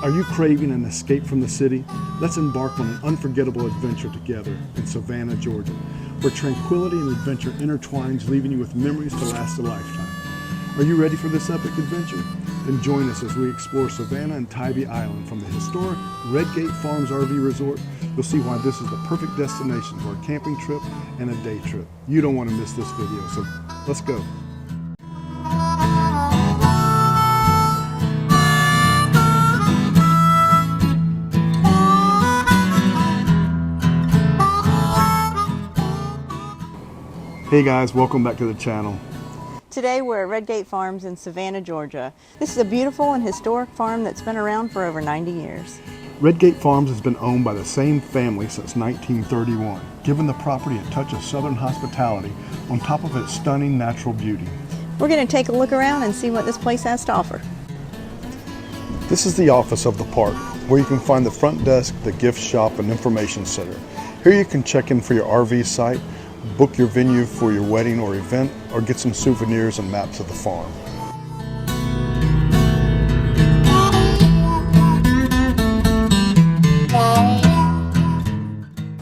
Are you craving an escape from the city? Let's embark on an unforgettable adventure together in Savannah, Georgia, where tranquility and adventure intertwines, leaving you with memories to last a lifetime. Are you ready for this epic adventure? Then join us as we explore Savannah and Tybee Island from the historic Redgate Farms RV Resort. You'll see why this is the perfect destination for a camping trip and a day trip. You don't want to miss this video, so let's go. Hey guys, welcome back to the channel. Today we're at Redgate Farms in Savannah, Georgia. This is a beautiful and historic farm that's been around for over 90 years. Redgate Farms has been owned by the same family since 1931, giving the property a touch of southern hospitality on top of its stunning natural beauty. We're going to take a look around and see what this place has to offer. This is the office of the park, where you can find the front desk, the gift shop, and information center. Here you can check in for your RV site, book your venue for your wedding or event, or get some souvenirs and maps of the farm.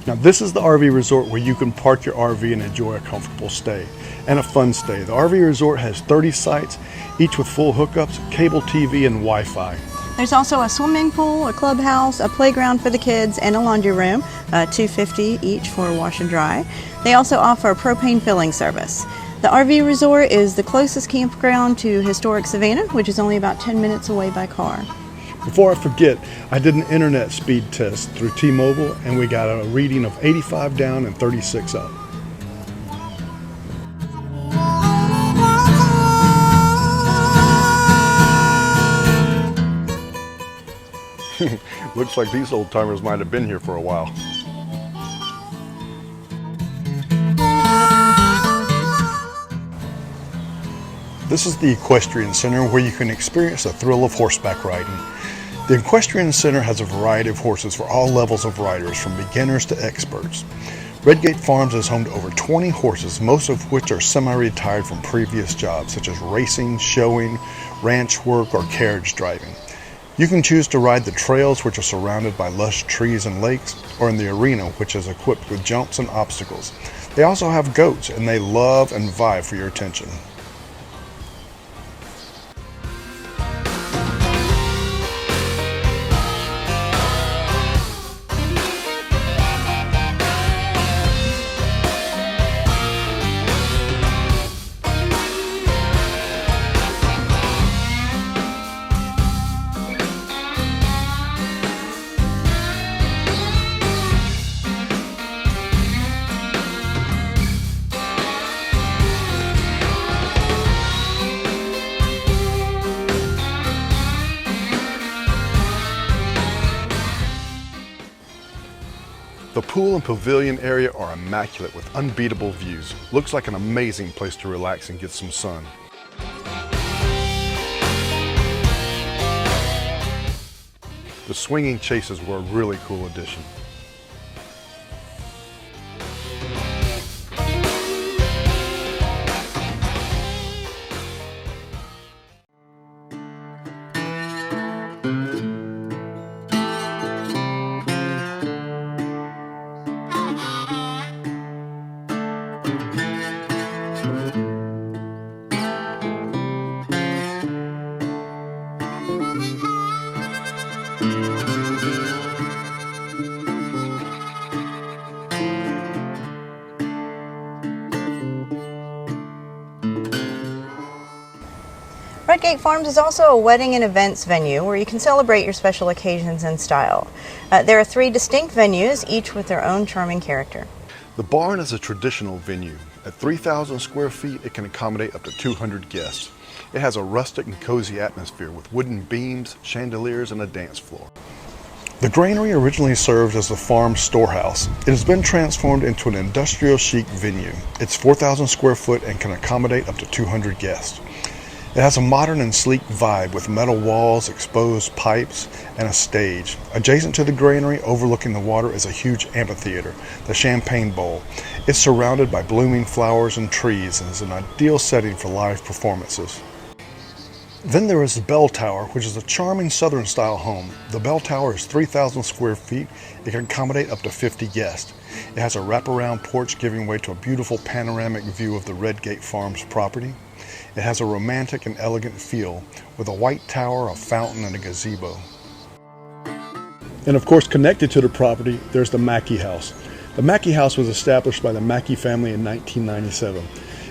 Now this is the RV resort where you can park your RV and enjoy a comfortable stay and a fun stay. The RV resort has 30 sites, each with full hookups, cable TV, and Wi-Fi. There's also a swimming pool, a clubhouse, a playground for the kids, and a laundry room, $250 each for wash and dry. They also offer a propane filling service. The RV resort is the closest campground to historic Savannah, which is only about 10 minutes away by car. Before I forget, I did an internet speed test through T-Mobile and we got a reading of 85 down and 36 up. Looks like these old timers might have been here for a while. This is the Equestrian Center, where you can experience the thrill of horseback riding. The Equestrian Center has a variety of horses for all levels of riders, from beginners to experts. Redgate Farms is home to over 20 horses, most of which are semi-retired from previous jobs, such as racing, showing, ranch work, or carriage driving. You can choose to ride the trails, which are surrounded by lush trees and lakes, or in the arena, which is equipped with jumps and obstacles. They also have goats, and they love and vie for your attention. The pool and pavilion area are immaculate with unbeatable views. Looks like an amazing place to relax and get some sun. The swinging chases were a really cool addition. Redgate Farms is also a wedding and events venue where you can celebrate your special occasions in style. There are 3 distinct venues, each with their own charming character. The barn is a traditional venue. At 3,000 square feet, it can accommodate up to 200 guests. It has a rustic and cozy atmosphere with wooden beams, chandeliers, and a dance floor. The granary originally served as the farm's storehouse. It has been transformed into an industrial chic venue. It's 4,000 square foot and can accommodate up to 200 guests. It has a modern and sleek vibe with metal walls, exposed pipes, and a stage. Adjacent to the granary, overlooking the water, is a huge amphitheater, the Champagne Bowl. It's surrounded by blooming flowers and trees and is an ideal setting for live performances. Then there is the Bell Tower, which is a charming southern style home. The Bell Tower is 3,000 square feet. It can accommodate up to 50 guests. It has a wraparound porch giving way to a beautiful panoramic view of the Redgate Farms property. It has a romantic and elegant feel with a white tower, a fountain, and a gazebo. And of course, connected to the property, there's the Mackey House. The Mackey House was established by the Mackey family in 1997.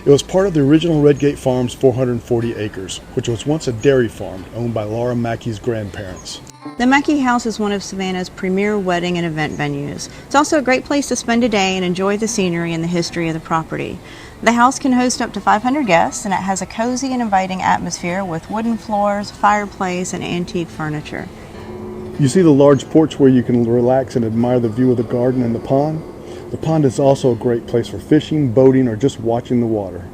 It was part of the original Redgate Farms 440 acres, which was once a dairy farm owned by Laura Mackey's grandparents. The Mackey House is one of Savannah's premier wedding and event venues. It's also a great place to spend a day and enjoy the scenery and the history of the property. The house can host up to 500 guests, and it has a cozy and inviting atmosphere with wooden floors, fireplace, and antique furniture. You see the large porch where you can relax and admire the view of the garden and the pond? The pond is also a great place for fishing, boating, or just watching the water.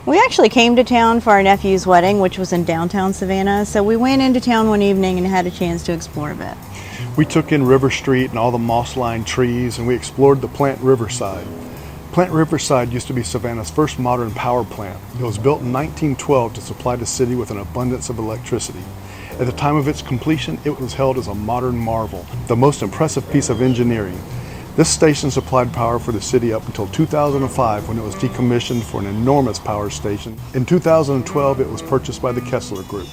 We actually came to town for our nephew's wedding, which was in downtown Savannah, so we went into town one evening and had a chance to explore a bit. We took in River Street and all the moss-lined trees, and we explored the Plant Riverside. Plant Riverside used to be Savannah's first modern power plant. It was built in 1912 to supply the city with an abundance of electricity. At the time of its completion, it was held as a modern marvel, the most impressive piece of engineering. This station supplied power for the city up until 2005, when it was decommissioned for an enormous power station. In 2012, it was purchased by the Kessler Group.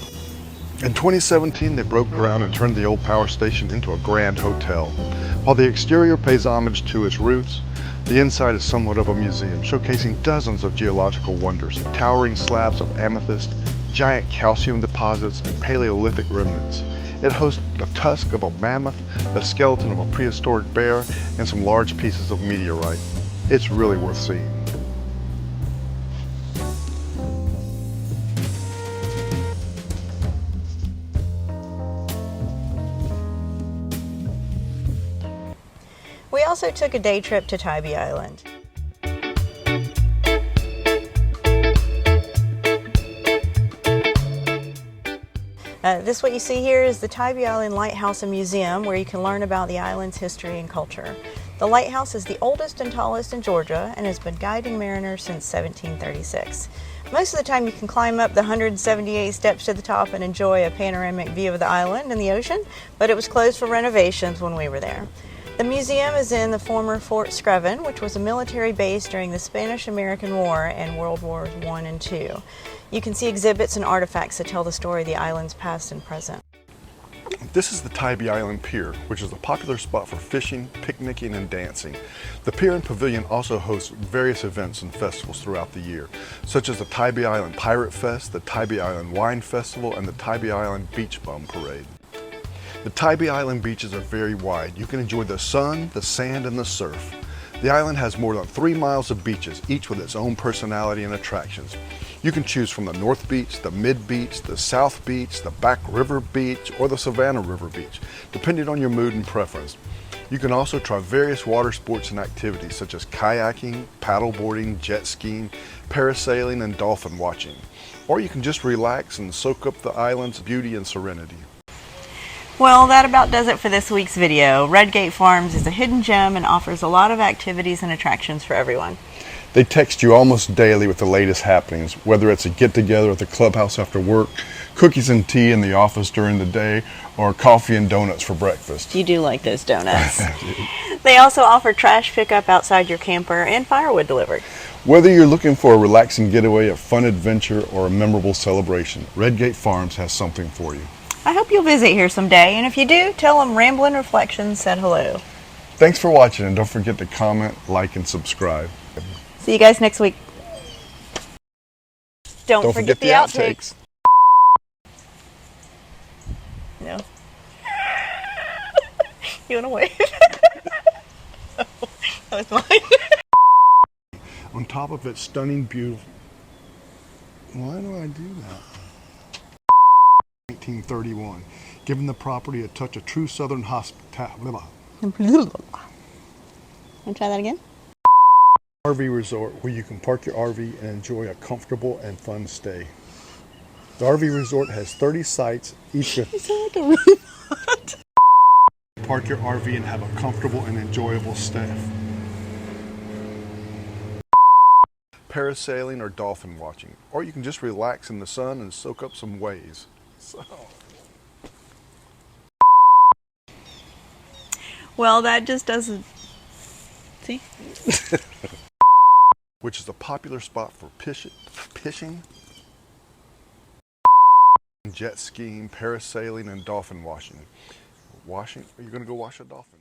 In 2017, they broke ground and turned the old power station into a grand hotel. While the exterior pays homage to its roots, the inside is somewhat of a museum, showcasing dozens of geological wonders, towering slabs of amethyst, giant calcium deposits, and Paleolithic remnants. It hosts the tusk of a mammoth, the skeleton of a prehistoric bear, and some large pieces of meteorite. It's really worth seeing. We also took a day trip to Tybee Island. This what you see here is the Tybee Island Lighthouse and Museum, where you can learn about the island's history and culture. The lighthouse is the oldest and tallest in Georgia and has been guiding mariners since 1736. Most of the time you can climb up the 178 steps to the top and enjoy a panoramic view of the island and the ocean, but it was closed for renovations when we were there. The museum is in the former Fort Screven, which was a military base during the Spanish-American War and World Wars I and II. You can see exhibits and artifacts that tell the story of the island's past and present. This is the Tybee Island Pier, which is a popular spot for fishing, picnicking, and dancing. The pier and pavilion also hosts various events and festivals throughout the year, such as the Tybee Island Pirate Fest, the Tybee Island Wine Festival, and the Tybee Island Beach Bum Parade. The Tybee Island beaches are very wide. You can enjoy the sun, the sand, and the surf. The island has more than 3 miles of beaches, each with its own personality and attractions. You can choose from the North Beach, the Mid Beach, the South Beach, the Back River Beach, or the Savannah River Beach, depending on your mood and preference. You can also try various water sports and activities such as kayaking, paddleboarding, jet skiing, parasailing, and dolphin watching. Or you can just relax and soak up the island's beauty and serenity. Well, that about does it for this week's video. Redgate Farms is a hidden gem and offers a lot of activities and attractions for everyone. They text you almost daily with the latest happenings, whether it's a get-together at the clubhouse after work, cookies and tea in the office during the day, or coffee and donuts for breakfast. You do like those donuts. They also offer trash pickup outside your camper and firewood delivered. Whether you're looking for a relaxing getaway, a fun adventure, or a memorable celebration, Redgate Farms has something for you. I hope you'll visit here someday, and if you do, tell them Ramblin Reflections said hello. Thanks for watching, and don't forget to comment, like, and subscribe. See you guys next week. Don't forget the outtakes. No. You want to wave? Oh, that was mine. On top of its stunning, beautiful... Why do I do that? 1931, giving the property a touch of true southern hospitality. Want to try that again? RV resort where you can park your RV and enjoy a comfortable and fun stay. The RV resort has 30 sites, each with... You sound like a robot. Park your RV and have a comfortable and enjoyable stay. parasailing, or dolphin watching. Or you can just relax in the sun and soak up some waves. So. Well, that just doesn't... See? Which is a popular spot for fishing, jet skiing, parasailing, and dolphin washing. Washing? Are you going to go wash a dolphin?